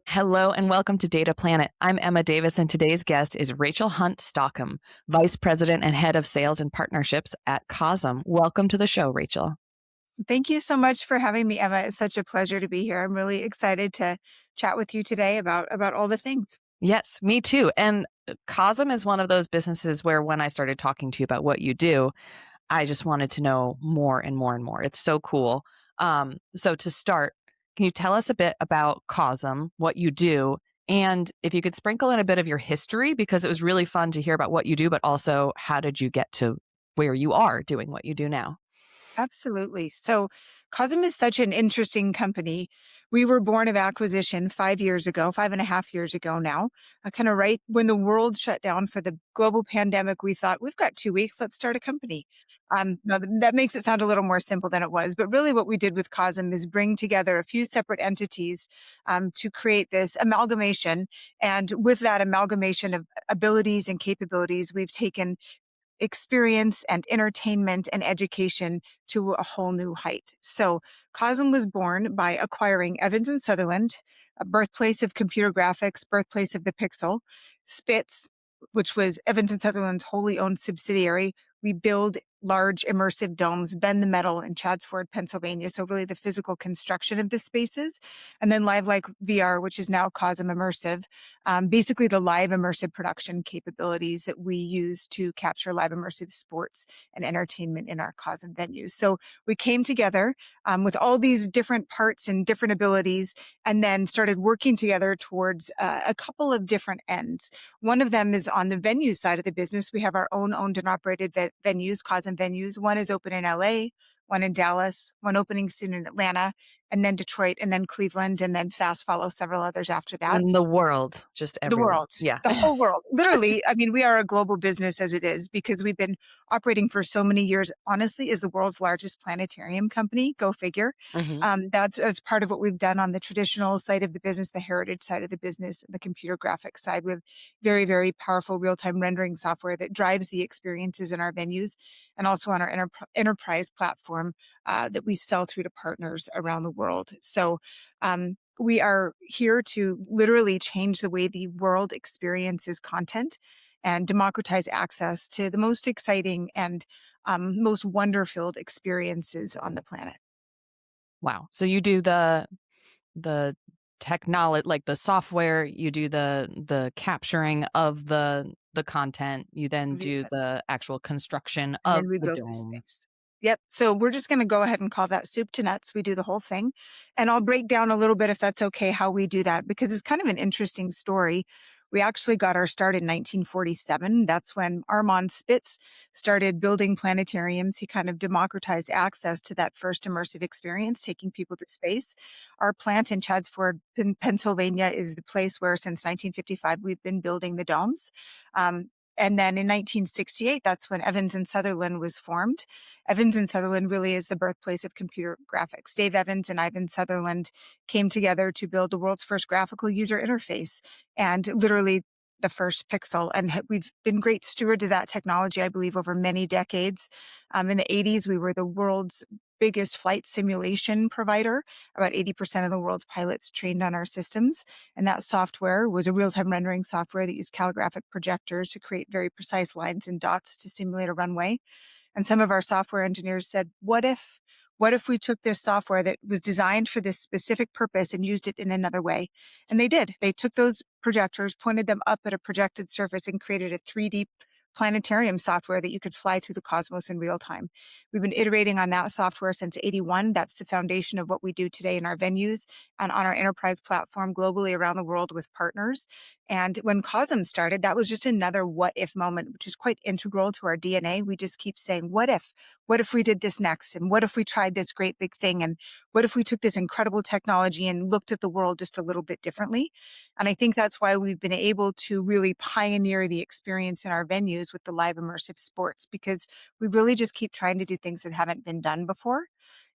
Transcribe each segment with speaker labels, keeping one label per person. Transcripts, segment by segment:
Speaker 1: Hello and welcome to Data Planet. I'm Emma Davis, and today's guest is Rachael Hunt Stockham, Vice President and Head of Sales and Partnerships at Cosm. Welcome to the show, Rachel.
Speaker 2: Thank you so much for having me, Emma. It's such a pleasure to be here. I'm really excited to chat with you today about all the things.
Speaker 1: Yes, me too. And Cosm is one of those businesses where when I started talking to you about what you do, I just wanted to know more and more and more. It's so cool. So to start, can you tell us a bit about Cosm, what you do, and if you could sprinkle in a bit of your history, because it was really fun to hear about what you do, but also how did you get to where you are doing what you do now?
Speaker 2: Absolutely. So, Cosm is such an interesting company. We were born of acquisition 5 years ago, 5.5 years ago now, kind of right when the world shut down for the global pandemic. We thought, we've got 2 weeks, let's start a company. Now, that makes it sound a little more simple than it was. But really, what we did with Cosm is bring together a few separate entities to create this amalgamation. And with that amalgamation of abilities and capabilities, we've taken experience and entertainment and education to a whole new height. So Cosm was born by acquiring Evans and Sutherland, a birthplace of computer graphics, birthplace of the pixel, Spitz, which was Evans and Sutherland's wholly owned subsidiary. We build large immersive domes, bend the metal in Chadsford, Pennsylvania. So really the physical construction of the spaces. And then Live Like VR, which is now Cosm Immersive, basically the live immersive production capabilities that we use to capture live immersive sports and entertainment in our Cosm venues. So we came together with all these different parts and different abilities, and then started working together towards a couple of different ends. One of them is on the venue side of the business. We have our own owned and operated venues, Cosm venues. One is open in LA, one in Dallas, one opening soon in Atlanta, and then Detroit, and then Cleveland, and then fast follow several others after that.
Speaker 1: In the world, just
Speaker 2: The
Speaker 1: everywhere.
Speaker 2: world,
Speaker 1: Yeah.
Speaker 2: the whole world. Literally, I mean, we are a global business as it is because we've been operating for so many years, honestly, as the world's largest planetarium company. Go figure.
Speaker 1: Hmm.
Speaker 2: That's part of what we've done on the traditional side of the business, the heritage side of the business, the computer graphics side. We have very, very powerful real-time rendering software that drives the experiences in our venues and also on our enterprise platform that we sell through to partners around the world. So, we are here to literally change the way the world experiences content and democratize access to the most exciting and most wonder-filled experiences on the planet.
Speaker 1: Wow. So you do the technology, like the software, you do the capturing of the content, you then
Speaker 2: The-
Speaker 1: do the actual construction
Speaker 2: And
Speaker 1: of
Speaker 2: then we
Speaker 1: the
Speaker 2: build this
Speaker 1: domes.
Speaker 2: space. Yep. So we're just going to go ahead and call that soup to nuts. We do the whole thing. And I'll break down a little bit, if that's okay, how we do that, because it's kind of an interesting story. We actually got our start in 1947. That's when Armand Spitz started building planetariums. He kind of democratized access to that first immersive experience, taking people to space. Our plant in Chadsford, Pennsylvania, is the place where since 1955 we've been building the domes. Um, and then in 1968, that's when Evans and Sutherland was formed. Evans and Sutherland really is the birthplace of computer graphics. Dave Evans and Ivan Sutherland came together to build the world's first graphical user interface and literally the first pixel. And we've been great stewards of that technology, I believe, over many decades. In the 80s, we were the world's biggest flight simulation provider. About 80% of the world's pilots trained on our systems. And that software was a real-time rendering software that used calligraphic projectors to create very precise lines and dots to simulate a runway. And some of our software engineers said, what if we took this software that was designed for this specific purpose and used it in another way? And they did. They took those projectors, pointed them up at a projected surface, and created a 3D planetarium software that you could fly through the cosmos in real time. We've been iterating on that software since 81. That's the foundation of what we do today in our venues and on our enterprise platform globally around the world with partners. And when Cosm started, that was just another what if moment, which is quite integral to our DNA. We just keep saying, what if? What if we did this next? And what if we tried this great big thing? And what if we took this incredible technology and looked at the world just a little bit differently? And I think that's why we've been able to really pioneer the experience in our venues with the live immersive sports, because we really just keep trying to do things that haven't been done before.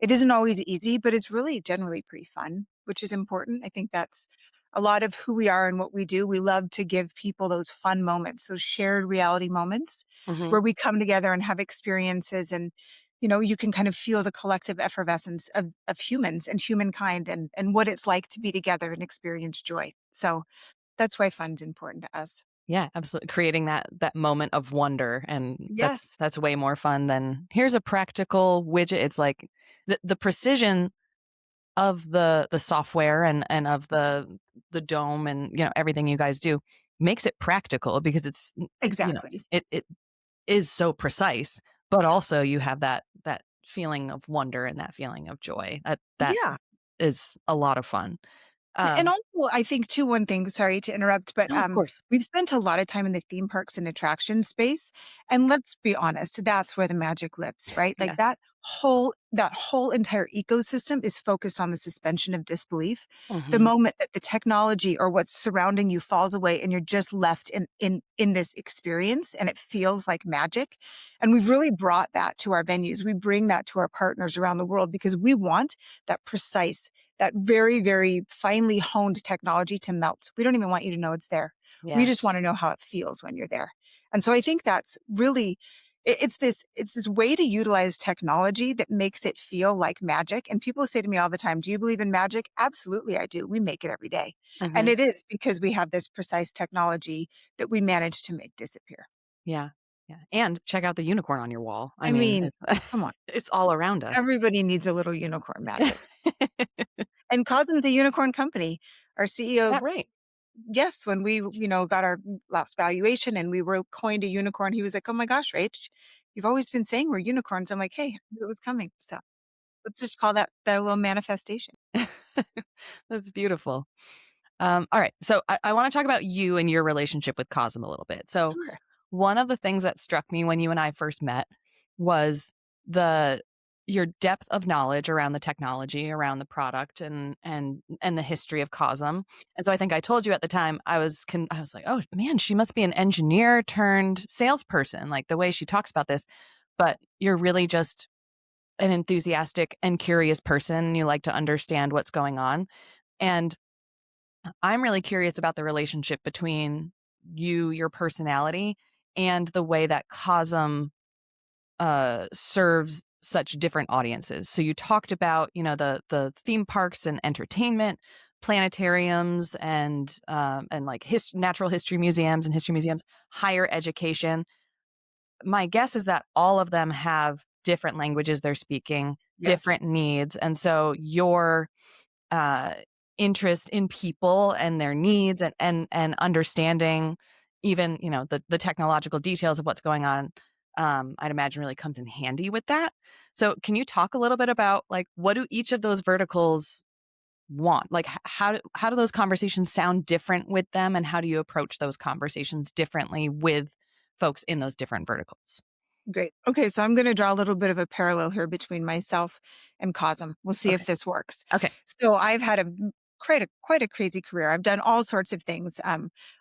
Speaker 2: It isn't always easy, but it's really generally pretty fun, which is important. I think that's a lot of who we are and what we do. We love to give people those fun moments, those shared reality moments
Speaker 1: Hmm.
Speaker 2: where we come together and have experiences. And You can kind of feel the collective effervescence of humans and humankind and what it's like to be together and experience joy. So that's why fun's important to us.
Speaker 1: Yeah, absolutely. Creating that moment of wonder, and
Speaker 2: Yes,
Speaker 1: that's way more fun than here's a practical widget. It's like the precision of the software and of the dome and everything you guys do makes it practical because
Speaker 2: exactly.
Speaker 1: it is so precise, but also you have that feeling of wonder and that feeling of joy. That
Speaker 2: Yeah.
Speaker 1: is a lot of fun.
Speaker 2: And
Speaker 1: Um,
Speaker 2: also, I think too, one thing, sorry to interrupt, but
Speaker 1: no, of course.
Speaker 2: we've spent a lot of time in the theme parks and attraction space. And let's be honest, that's where the magic lives, right? Like
Speaker 1: Yes.
Speaker 2: that whole entire ecosystem is focused on the suspension of disbelief. The
Speaker 1: Mhm.
Speaker 2: moment that the technology or what's surrounding you falls away and you're just left in this experience and it feels like magic. And we've really brought that to our venues. We bring that to our partners around the world because we want that precise, that very, very finely honed technology to melt. We don't even want you to know it's there. We just
Speaker 1: Yes.
Speaker 2: want to know how it feels when you're there. And so I think that's really it's this way to utilize technology that makes it feel like magic. And people say to me all the time, "Do you believe in magic?" Absolutely, I do. We make it every day. And
Speaker 1: Mhm.
Speaker 2: it is because we have this precise technology that we manage to make disappear.
Speaker 1: Yeah. Yeah. And check out the unicorn on your wall. I
Speaker 2: I
Speaker 1: mean,
Speaker 2: mean,
Speaker 1: it's
Speaker 2: come on.
Speaker 1: it's all around us.
Speaker 2: Everybody needs a little unicorn magic. And Cosm's a unicorn company. Our
Speaker 1: Is
Speaker 2: CEO,
Speaker 1: that right?
Speaker 2: yes, when we got our last valuation and we were coined a unicorn, he was like, "Oh my gosh, Rach, you've always been saying we're unicorns." I'm like, "Hey, I knew it was coming." So let's just call that a little manifestation.
Speaker 1: That's beautiful. All right. So I want to talk about you and your relationship with Cosm a little bit. So
Speaker 2: Sure.
Speaker 1: one of the things that struck me when you and I first met was the your depth of knowledge around the technology, around the product, and the history of Cosm. And so I think I told you at the time I was like, oh man, she must be an engineer turned salesperson, like the way she talks about this. But you're really just an enthusiastic and curious person. You like to understand what's going on, and I'm really curious about the relationship between you, your personality, and the way that Cosm serves such different audiences. So you talked about, the theme parks and entertainment, planetariums, and like natural history museums and history museums, higher education. My guess is that all of them have different languages they're speaking,
Speaker 2: Yes.
Speaker 1: different needs, and so your uh, interest in people and their needs and understanding even the technological details of what's going on, I'd imagine really comes in handy with that. So can you talk a little bit about like what do each of those verticals want, like how do those conversations sound different with them, and how do you approach those conversations differently with folks in those different verticals?
Speaker 2: Great. Okay, so I'm going to draw a little bit of a parallel here between myself and Cosm. We'll see if
Speaker 1: Okay.
Speaker 2: this works.
Speaker 1: Okay.
Speaker 2: So I've had quite a crazy career. I've done all sorts of things.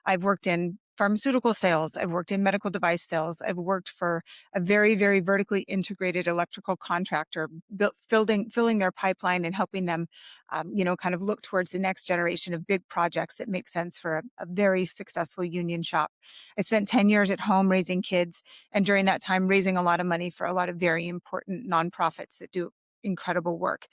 Speaker 2: I've worked in pharmaceutical sales. I've worked in medical device sales. I've worked for a very, very vertically integrated electrical contractor, filling their pipeline and helping them, kind of look towards the next generation of big projects that make sense for a very successful union shop. I spent 10 years at home raising kids, and during that time, raising a lot of money for a lot of very important nonprofits that do incredible work.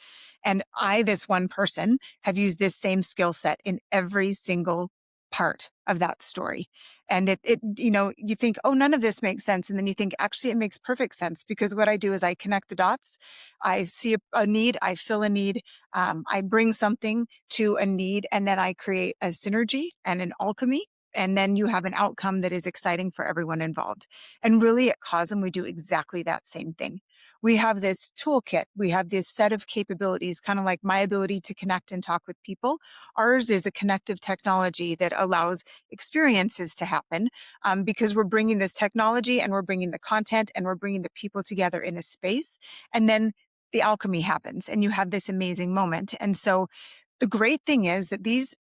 Speaker 2: And I, this one person, have used this same skill set in every single part of that story. And you think, oh, none of this makes sense. And then you think, actually, it makes perfect sense because what I do is I connect the dots. I see a need, I fill a need, I bring something to a need, and then I create a synergy and an alchemy. And then you have an outcome that is exciting for everyone involved. And really at Cosm, we do exactly that same thing. We have this toolkit. We have this set of capabilities, kind of like my ability to connect and talk with people. Ours is a connective technology that allows experiences to happen because we're bringing this technology and we're bringing the content and we're bringing the people together in a space. And then the alchemy happens and you have this amazing moment. And so the great thing is that these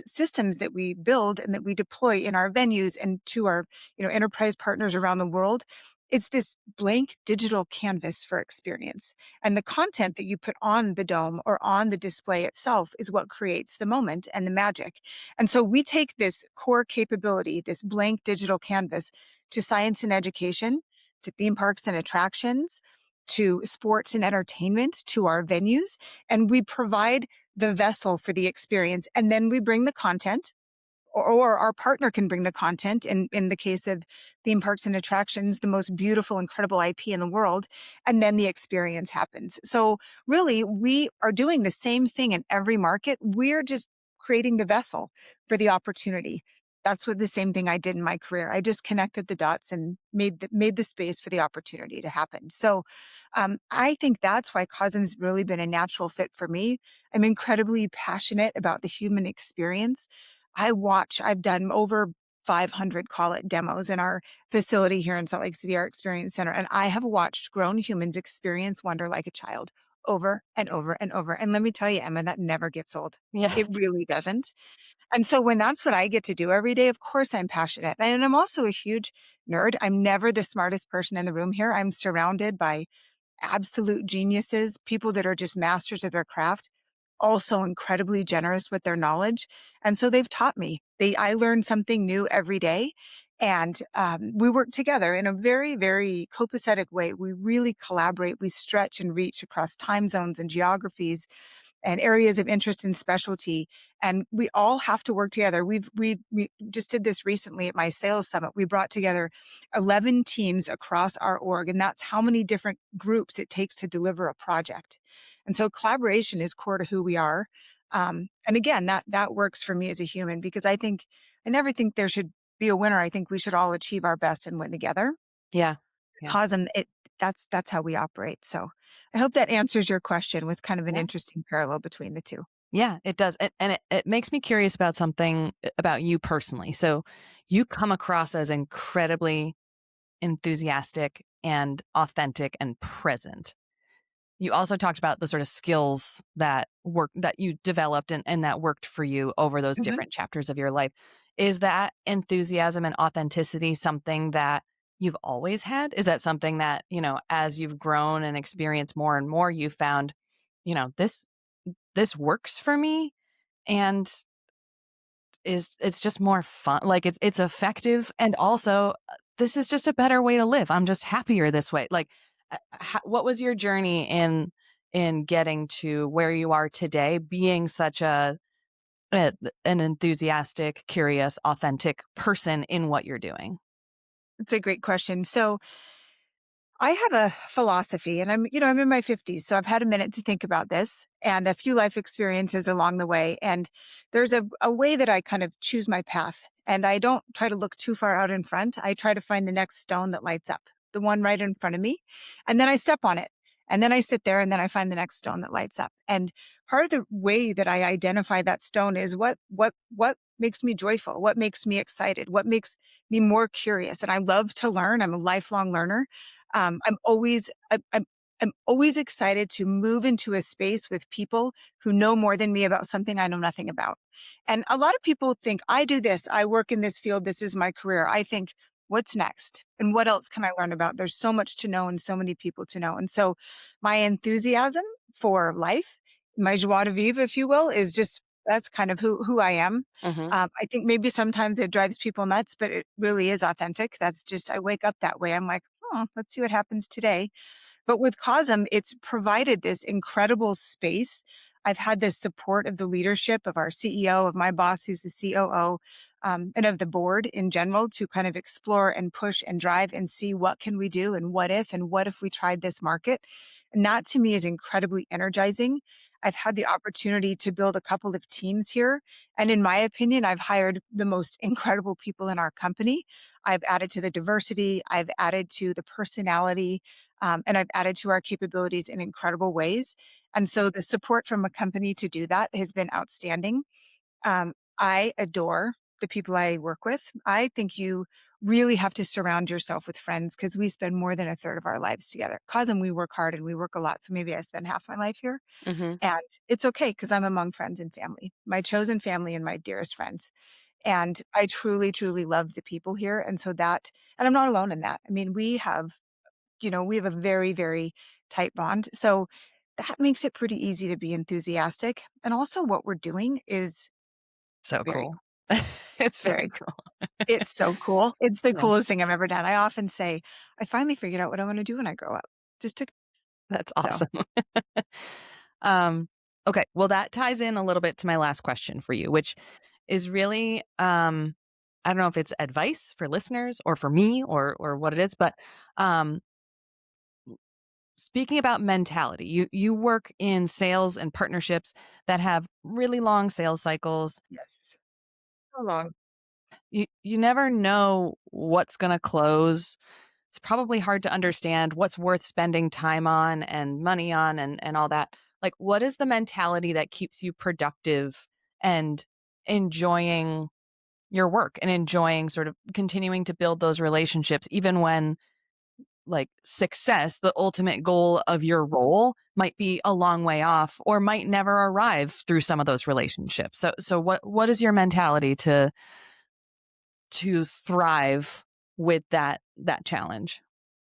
Speaker 2: systems that we build and that we deploy in our venues and to our enterprise partners around the world, it's this blank digital canvas for experience. And the content that you put on the dome or on the display itself is what creates the moment and the magic. And so we take this core capability, this blank digital canvas, to science and education, to theme parks and attractions, to sports and entertainment to our venues, and we provide the vessel for the experience, and then we bring the content, or our partner can bring the content. In the case of theme parks and attractions, the most beautiful, incredible IP in the world, and then the experience happens. So really, we are doing the same thing in every market. We're just creating the vessel for the opportunity. That's what the same thing I did in my career. I just connected the dots and made the space for the opportunity to happen. So I think that's why Cosm's really been a natural fit for me. I'm incredibly passionate about the human experience. I've done over 500, call it, demos in our facility here in Salt Lake City, our experience center. And I have watched grown humans experience wonder like a child over and over and over. And let me tell you, Emma, that never gets old.
Speaker 1: Yeah.
Speaker 2: It really doesn't. And so when that's what I get to do every day, of course I'm passionate. And I'm also a huge nerd. I'm never the smartest person in the room here. I'm surrounded by absolute geniuses, people that are just masters of their craft, also incredibly generous with their knowledge. And so they've taught me. I learn something new every day. And we work together in a very, very copacetic way. We really collaborate. We stretch and reach across time zones and geographies and areas of interest and specialty. And we all have to work together. We just did this recently at my sales summit. We brought together 11 teams across our org, and that's how many different groups it takes to deliver a project. And so collaboration is core to who we are. And again, that works for me as a human, because I never think there should be a winner. I think we should all achieve our best and win together.
Speaker 1: Yeah. Yeah.
Speaker 2: Cosm, that's how we operate. So I hope that answers your question with kind of an
Speaker 1: Yeah.
Speaker 2: interesting parallel between the two.
Speaker 1: Yeah, it does. And it makes me curious about something about you personally. So you come across as incredibly enthusiastic and authentic and present. You also talked about the sort of skills that you developed and that worked for you over those
Speaker 2: Mhm.
Speaker 1: different chapters of your life. Is that enthusiasm and authenticity something that you've always had? Is that something that, as you've grown and experienced more and more, you found, this works for me and it's just more fun. Like it's effective, and also this is just a better way to live. I'm just happier this way. Like what was your journey in getting to where you are today, being such a an enthusiastic, curious, authentic person in what you're doing?
Speaker 2: It's a great question. So I have a philosophy, and I'm in my 50s, so I've had a minute to think about this and a few life experiences along the way. And there's a way that I kind of choose my path, and I don't try to look too far out in front. I try to find the next stone that lights up, the one right in front of me, and then I step on it. And then I sit there and then I find the next stone that lights up. And part of the way that I identify that stone is what makes me joyful, what makes me excited, what makes me more curious. And I love to learn. I'm a lifelong learner. I'm always excited to move into a space with people who know more than me about something I know nothing about. And a lot of people think, I do this, I work in this field, this is my career. I think, what's next? And what else can I learn about? There's so much to know and so many people to know. And so my enthusiasm for life, my joie de vivre, if you will, is just that's kind of who I am.
Speaker 1: Hmm.
Speaker 2: I think maybe sometimes it drives people nuts, but it really is authentic. That's just, I wake up that way. I'm like, oh, let's see what happens today. But with Cosm, it's provided this incredible space. I've had the support of the leadership of our CEO, of my boss, who's the COO, and of the board in general to kind of explore and push and drive and see what can we do and what if we tried this market. And that to me is incredibly energizing. I've had the opportunity to build a couple of teams here. And in my opinion, I've hired the most incredible people in our company. I've added to the diversity. I've added to the personality. And I've added to our capabilities in incredible ways. And so the support from a company to do that has been outstanding. I adore the people I work with. I think you really have to surround yourself with friends because we spend more than a third of our lives together. Cosm, we work hard and we work a lot. So maybe I spend half my life here.
Speaker 1: Hmm.
Speaker 2: And it's okay because I'm among friends and family, my chosen family and my dearest friends. And I truly, truly love the people here. And I'm not alone in that. I mean, we have a very, very tight bond. So that makes it pretty easy to be enthusiastic. And also what we're doing is
Speaker 1: So
Speaker 2: very
Speaker 1: cool.
Speaker 2: cool.
Speaker 1: It's very
Speaker 2: Very
Speaker 1: cool.
Speaker 2: It's so cool. It's the
Speaker 1: Yeah.
Speaker 2: coolest thing I've ever done. I often say, I finally figured out what I want to do when I grow up. Just took
Speaker 1: That's
Speaker 2: So
Speaker 1: awesome. Um, okay, well, that ties in a little bit to my last question for you, which is really, I don't know if it's advice for listeners or for me or what it is, but um, speaking about mentality, you work in sales and partnerships that have really long sales cycles.
Speaker 2: yes, so long.
Speaker 1: You never know what's going to close. It's probably hard to understand what's worth spending time on and money on and all that. Like, what is the mentality that keeps you productive and enjoying your work and enjoying sort of continuing to build those relationships, even when like success, the ultimate goal of your role might be a long way off or might never arrive through some of those relationships. So what is your mentality to thrive with that challenge?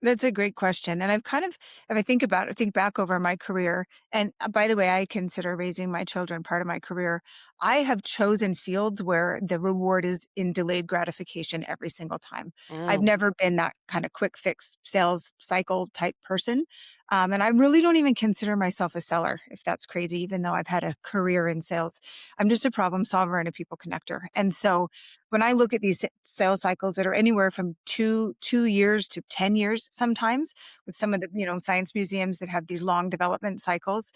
Speaker 2: That's a great question. And I've kind of, if I think about it, think back over my career. And by the way, I consider raising my children part of my career. I have chosen fields where the reward is in delayed gratification every single time. I've
Speaker 1: Mm.
Speaker 2: never been that kind of quick fix sales cycle type person. And I really don't even consider myself a seller, if that's crazy, even though I've had a career in sales. I'm just a problem solver and a people connector. And so when I look at these sales cycles that are anywhere from two years to 10 years sometimes with some of the, science museums that have these long development cycles,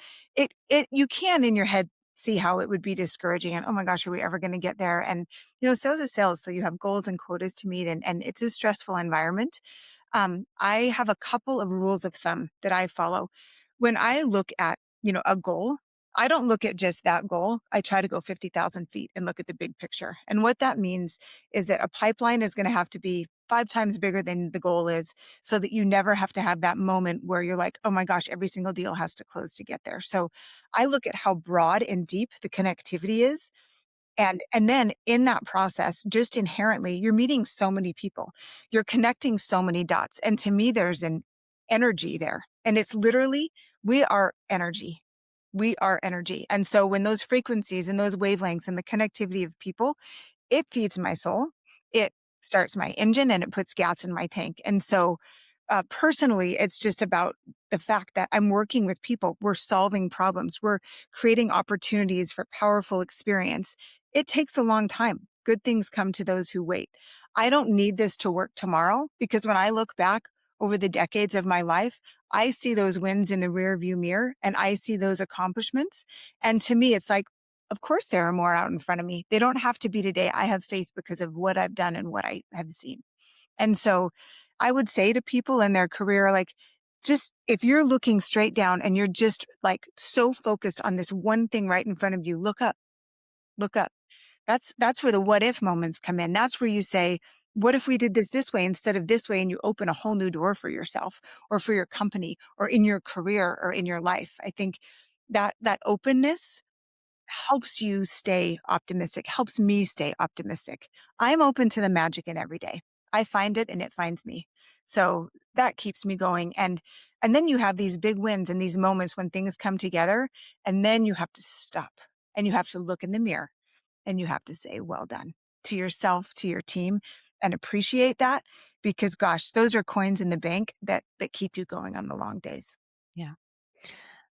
Speaker 2: you can in your head see how it would be discouraging and, oh my gosh, are we ever going to get there? And, sales is sales. So you have goals and quotas to meet and it's a stressful environment. I have a couple of rules of thumb that I follow. When I look at, a goal, I don't look at just that goal. I try to go 50,000 feet and look at the big picture. And what that means is that a pipeline is going to have to be 5 times bigger than the goal is so that you never have to have that moment where you're like, oh my gosh, every single deal has to close to get there. So I look at how broad and deep the connectivity is and then in that process, just inherently, you're meeting so many people. You're connecting so many dots. And to me, there's an energy there. And it's literally, we are energy. We are energy. And so when those frequencies and those wavelengths and the connectivity of people, it feeds my soul. It starts my engine and it puts gas in my tank. And so personally, it's just about the fact that I'm working with people. We're solving problems. We're creating opportunities for powerful experience. It takes a long time. Good things come to those who wait. I don't need this to work tomorrow because when I look back over the decades of my life, I see those wins in the rear view mirror and I see those accomplishments. And to me, it's like, of course, there are more out in front of me. They don't have to be today. I have faith because of what I've done and what I have seen. And so I would say to people in their career, like, just if you're looking straight down and you're just like so focused on this one thing right in front of you, look up, look up. That's where the what if moments come in. That's where you say, what if we did this way instead of this way? And you open a whole new door for yourself or for your company or in your career or in your life. I think that openness helps you stay optimistic, helps me stay optimistic. I'm open to the magic in every day. I find it and it finds me. So that keeps me going. And then you have these big wins and these moments when things come together and then you have to stop and you have to look in the mirror and you have to say, well done to yourself, to your team and appreciate that because gosh, those are coins in the bank that keep you going on the long days.
Speaker 1: Yeah.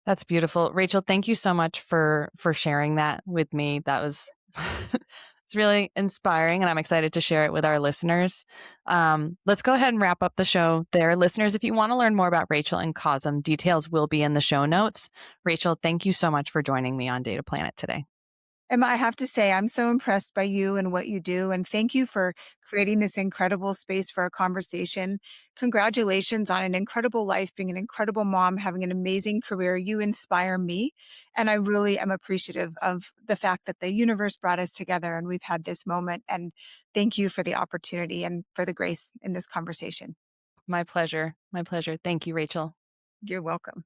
Speaker 1: That's beautiful. Rachel, thank you so much for sharing that with me. That was it's really inspiring and I'm excited to share it with our listeners. Let's go ahead and wrap up the show there. Listeners, if you want to learn more about Rachel and Cosm, details will be in the show notes. Rachel, thank you so much for joining me on Data Planet today.
Speaker 2: Emma, I have to say, I'm so impressed by you and what you do. And thank you for creating this incredible space for a conversation. Congratulations on an incredible life, being an incredible mom, having an amazing career. You inspire me. And I really am appreciative of the fact that the universe brought us together and we've had this moment. And thank you for the opportunity and for the grace in this conversation.
Speaker 1: My pleasure. My pleasure. Thank you, Rachel.
Speaker 2: You're welcome.